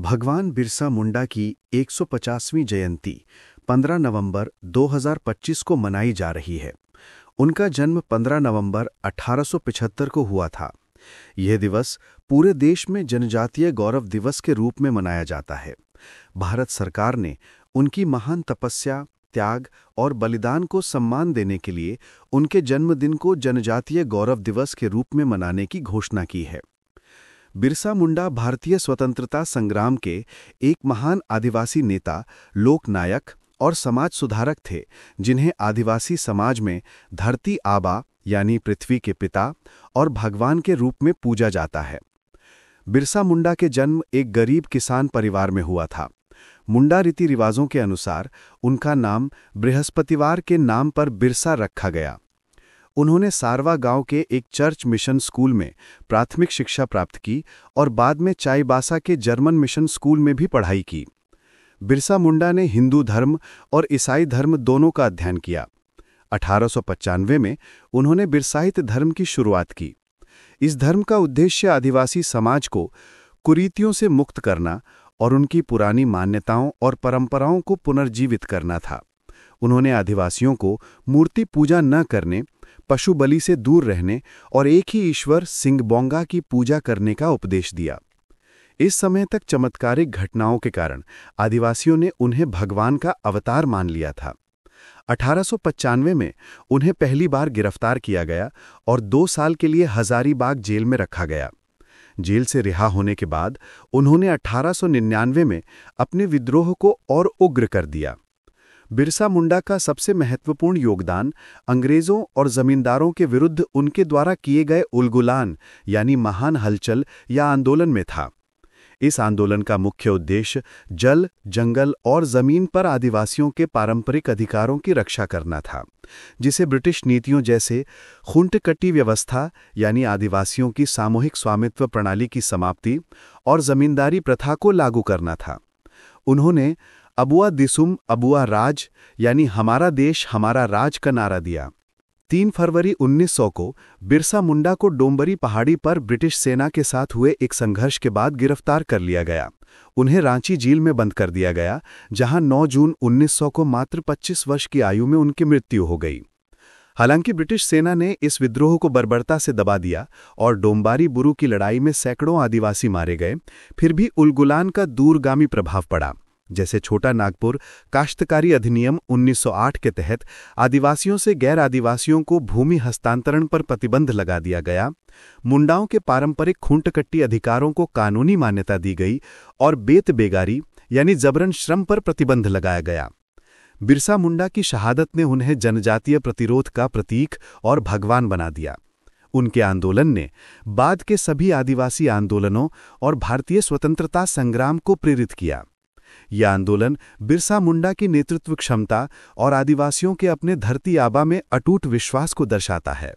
भगवान बिरसा मुंडा की 150वीं जयंती 15 नवंबर 2025 को मनाई जा रही है। उनका जन्म 15 नवंबर 1875 को हुआ था। यह दिवस पूरे देश में जनजातीय गौरव दिवस के रूप में मनाया जाता है। भारत सरकार ने उनकी महान तपस्या, त्याग और बलिदान को सम्मान देने के लिए उनके जन्मदिन को जनजातीय गौरव दिवस के रूप में मनाने की घोषणा की है। बिरसा मुंडा भारतीय स्वतंत्रता संग्राम के एक महान आदिवासी नेता, लोक नायक और समाज सुधारक थे, जिन्हें आदिवासी समाज में धरती आबा यानी पृथ्वी के पिता और भगवान के रूप में पूजा जाता है। बिरसा मुंडा के जन्म एक गरीब किसान परिवार में हुआ था। मुंडा रीति रिवाजों के अनुसार उनका नाम बृहस्पतिवार के नाम पर बिरसा रखा गया। उन्होंने सारवा गांव के एक चर्च मिशन स्कूल में प्राथमिक शिक्षा प्राप्त की और बाद में चाईबासा के जर्मन मिशन स्कूल में भी पढ़ाई की। बिरसा मुंडा ने हिंदू धर्म और ईसाई धर्म दोनों का अध्ययन किया। 1895 में उन्होंने बिरसाहित धर्म की शुरुआत की। इस धर्म का उद्देश्य आदिवासी समाज को कुरीतियों से मुक्त करना और उनकी पुरानी मान्यताओं और परंपराओं को पुनर्जीवित करना था। उन्होंने आदिवासियों को मूर्ति पूजा न करने, पशु बलि से दूर रहने और एक ही ईश्वर सिंगबोंगा की पूजा करने का उपदेश दिया। इस समय तक चमत्कारिक घटनाओं के कारण आदिवासियों ने उन्हें भगवान का अवतार मान लिया था। 1895 में उन्हें पहली बार गिरफ्तार किया गया और 2 साल के लिए हजारीबाग जेल में रखा गया। जेल से रिहा होने के बाद उन्होंने 1899 में अपने विद्रोह को और उग्र कर दिया। बिरसा मुंडा का सबसे महत्वपूर्ण योगदान अंग्रेजों और जमींदारों के विरुद्ध उनके द्वारा किए गए उलगुलान यानी महान हलचल या आंदोलन में था। इस आंदोलन का मुख्य उद्देश्य जल, जंगल और जमीन पर आदिवासियों के पारंपरिक अधिकारों की रक्षा करना था, जिसे ब्रिटिश नीतियों जैसे खूंटकट्टी व्यवस्था यानी आदिवासियों की सामूहिक स्वामित्व प्रणाली की समाप्ति और जमींदारी प्रथा को लागू करना था। उन्होंने अबुआ दिसुम अबुआ राज यानी हमारा देश हमारा राज का नारा दिया। 3 फरवरी 1900 को बिरसा मुंडा को डोंबरी पहाड़ी पर ब्रिटिश सेना के साथ हुए एक संघर्ष के बाद गिरफ्तार कर लिया गया। उन्हें रांची जेल में बंद कर दिया गया, जहां 9 जून 1900 को मात्र 25 वर्ष की आयु में उनकी मृत्यु हो गई। हालांकि ब्रिटिश सेना ने इस विद्रोह को बर्बरता से दबा दिया और डोंबारी बुरू की लड़ाई में सैकड़ों आदिवासी मारे गए, फिर भी उलगुलान का दूरगामी प्रभाव पड़ा। जैसे छोटा नागपुर काश्तकारी अधिनियम 1908 के तहत आदिवासियों से गैर आदिवासियों को भूमि हस्तांतरण पर प्रतिबंध लगा दिया गया, मुंडाओं के पारंपरिक खूंटकट्टी अधिकारों को कानूनी मान्यता दी गई और बेत बेगारी यानी जबरन श्रम पर प्रतिबंध लगाया गया। बिरसा मुंडा की शहादत ने उन्हें जनजातीय प्रतिरोध का प्रतीक और भगवान बना दिया। उनके आंदोलन ने बाद के सभी आदिवासी आंदोलनों और भारतीय स्वतंत्रता संग्राम को प्रेरित किया। यह आंदोलन बिरसा मुंडा की नेतृत्व क्षमता और आदिवासियों के अपने धरती आबा में अटूट विश्वास को दर्शाता है।